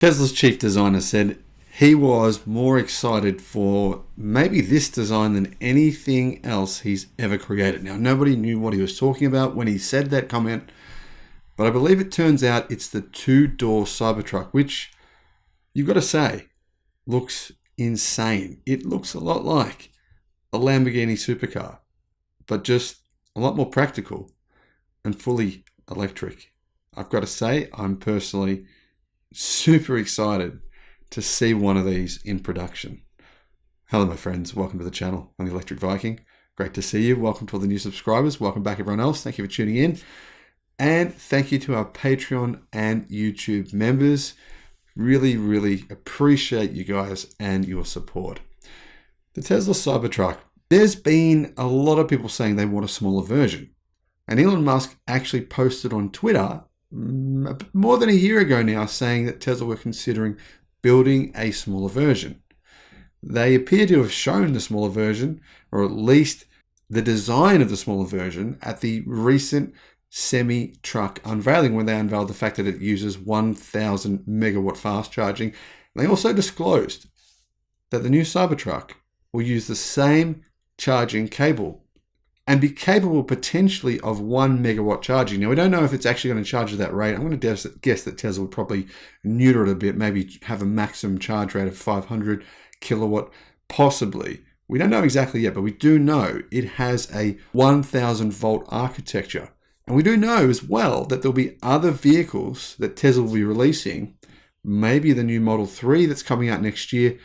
Tesla's chief designer said he was more excited for maybe this design than anything else he's ever created. Now, nobody knew what he was talking about when he said that comment, but I believe it turns out it's the two-door Cybertruck, which you've got to say looks insane. It looks a lot like a Lamborghini supercar, but just a lot more practical and fully electric. I've got to say, I'm personally super excited to see one of these in production. Hello, my friends. Welcome to the channel. I'm the Electric Viking. Great to see you. Welcome to all the new subscribers. Welcome back, everyone else. Thank you for tuning in. And thank you to our Patreon and YouTube members. Really, really appreciate you guys and your support. The Tesla Cybertruck. There's been a lot of people saying they want a smaller version. And Elon Musk actually posted on Twitter more than a year ago now saying that Tesla were considering building a smaller version. They appear to have shown the smaller version, or at least the design of the smaller version, at the recent semi-truck unveiling, when they unveiled the fact that it uses 1,000 megawatt fast charging. They also disclosed that the new Cybertruck will use the same charging cable and be capable potentially of 1 megawatt charging. Now, we don't know if it's actually going to charge at that rate. I'm going to guess that Tesla would probably neuter it a bit, maybe have a maximum charge rate of 500 kilowatt, possibly. We don't know exactly yet, but we do know it has a 1,000 volt architecture. And we do know as well that there'll be other vehicles that Tesla will be releasing, maybe the new Model 3 that's coming out next year,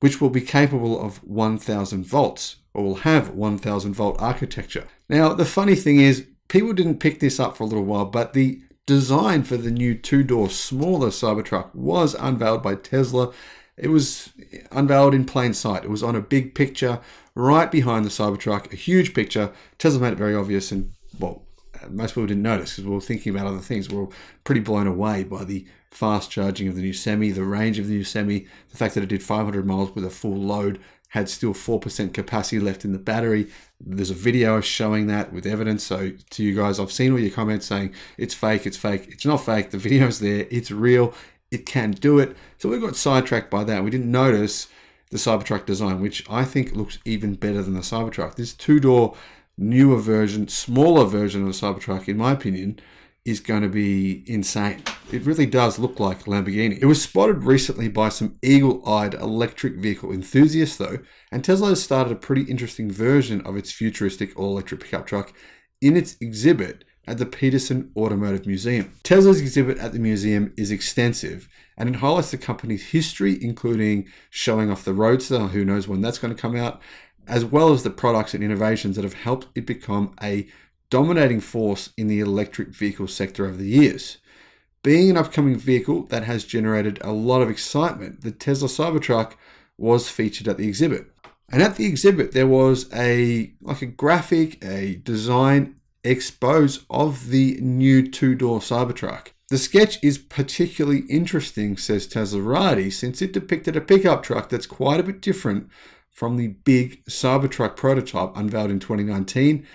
which will be capable of 1,000 volts, or will have 1,000 volt architecture. Now, the funny thing is, people didn't pick this up for a little while, but the design for the new two-door smaller Cybertruck was unveiled by Tesla. It was unveiled in plain sight. It was on a big picture right behind the Cybertruck, a huge picture. Tesla made it very obvious, and well, most people didn't notice because we were thinking about other things. We were pretty blown away by the fast charging of the new Semi, the range of the new Semi, the fact that it did 500 miles with a full load, had still 4% capacity left in the battery. There's a video showing that with evidence. So to you guys, I've seen all your comments saying it's fake, it's fake. It's not fake. The video's there. It's real. It can do it. So we got sidetracked by that. We didn't notice the Cybertruck design, which I think looks even better than the Cybertruck. This two-door newer version, smaller version of the Cybertruck, in my opinion, is going to be insane. It really does look like a Lamborghini. It was spotted recently by some eagle-eyed electric vehicle enthusiasts though, and Tesla has started a pretty interesting version of its futuristic all-electric pickup truck in its exhibit at the Peterson Automotive Museum. Tesla's exhibit at the museum is extensive, and it highlights the company's history, including showing off the Roadster, who knows when that's going to come out, as well as the products and innovations that have helped it become a dominating force in the electric vehicle sector over the years. Being an upcoming vehicle that has generated a lot of excitement, the Tesla Cybertruck was featured at the exhibit. And at the exhibit, there was a graphic, a design expose of the new two-door Cybertruck. The sketch is particularly interesting, says Teslarati, since it depicted a pickup truck that's quite a bit different from the big Cybertruck prototype unveiled in 2019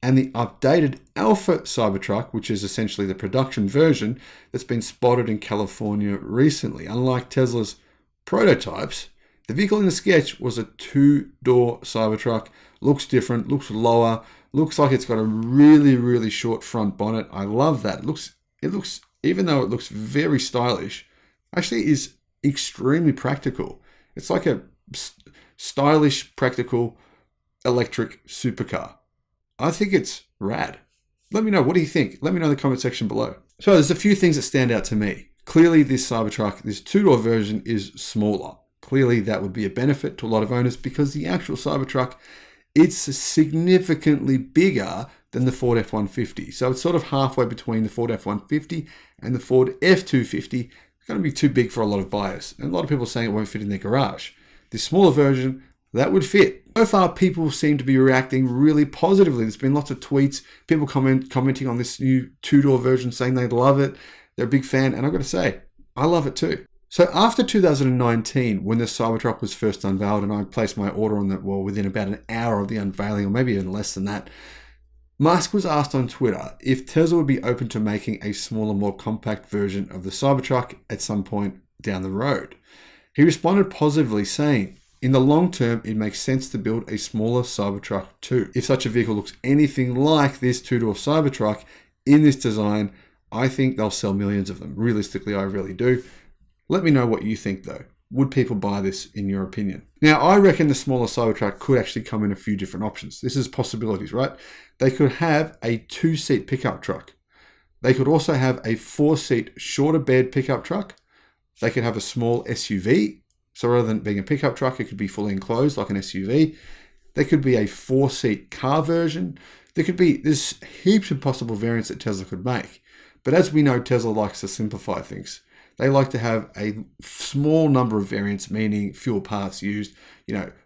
and the updated Alpha Cybertruck, which is essentially the production version that's been spotted in California recently. Unlike Tesla's prototypes, the vehicle in the sketch was a two-door Cybertruck. Looks different, looks lower, looks like it's got a really, really short front bonnet. I love that. It looks, even though it looks very stylish, actually is extremely practical. It's like a stylish, practical electric supercar. I think it's rad. Let me know. What do you think? Let me know in the comment section below. So there's a few things that stand out to me. Clearly, this Cybertruck, this two-door version, is smaller. Clearly, that would be a benefit to a lot of owners because the actual Cybertruck, it's significantly bigger than the Ford F-150. So it's sort of halfway between the Ford F-150 and the Ford F-250. It's going to be too big for a lot of buyers. And a lot of people are saying it won't fit in their garage. This smaller version, that would fit. So far, people seem to be reacting really positively. There's been lots of tweets, people commenting on this new two-door version, saying they love it. They're a big fan, and I've got to say, I love it too. So after 2019, when the Cybertruck was first unveiled, and I placed my order on that, well, within about an hour of the unveiling, or maybe even less than that, Musk was asked on Twitter if Tesla would be open to making a smaller, more compact version of the Cybertruck at some point down the road. He responded positively, saying, "In the long term, it makes sense to build a smaller Cybertruck too. If such a vehicle looks anything like this two-door Cybertruck in this design, I think they'll sell millions of them. Realistically, I really do." Let me know what you think though. Would people buy this in your opinion? Now, I reckon the smaller Cybertruck could actually come in a few different options. This is possibilities, right? They could have a 2-seat pickup truck. They could also have a 4-seat shorter bed pickup truck. They could have a small SUV. So rather than being a pickup truck, it could be fully enclosed like an SUV. There could be a 4-seat car version. There's heaps of possible variants that Tesla could make. But as we know, Tesla likes to simplify things. They like to have a small number of variants, meaning fewer parts used,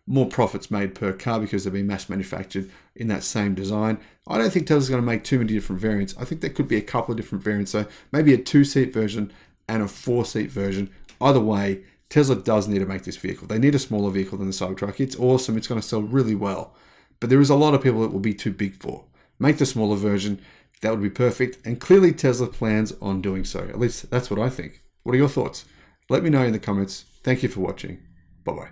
more profits made per car because they've been mass manufactured in that same design. I don't think Tesla's going to make too many different variants. I think there could be a couple of different variants. So maybe a 2-seat version and a 4-seat version. Either way, Tesla does need to make this vehicle. They need a smaller vehicle than the Cybertruck. It's awesome. It's going to sell really well. But there is a lot of people it will be too big for. Make the smaller version. That would be perfect. And clearly Tesla plans on doing so. At least that's what I think. What are your thoughts? Let me know in the comments. Thank you for watching. Bye-bye.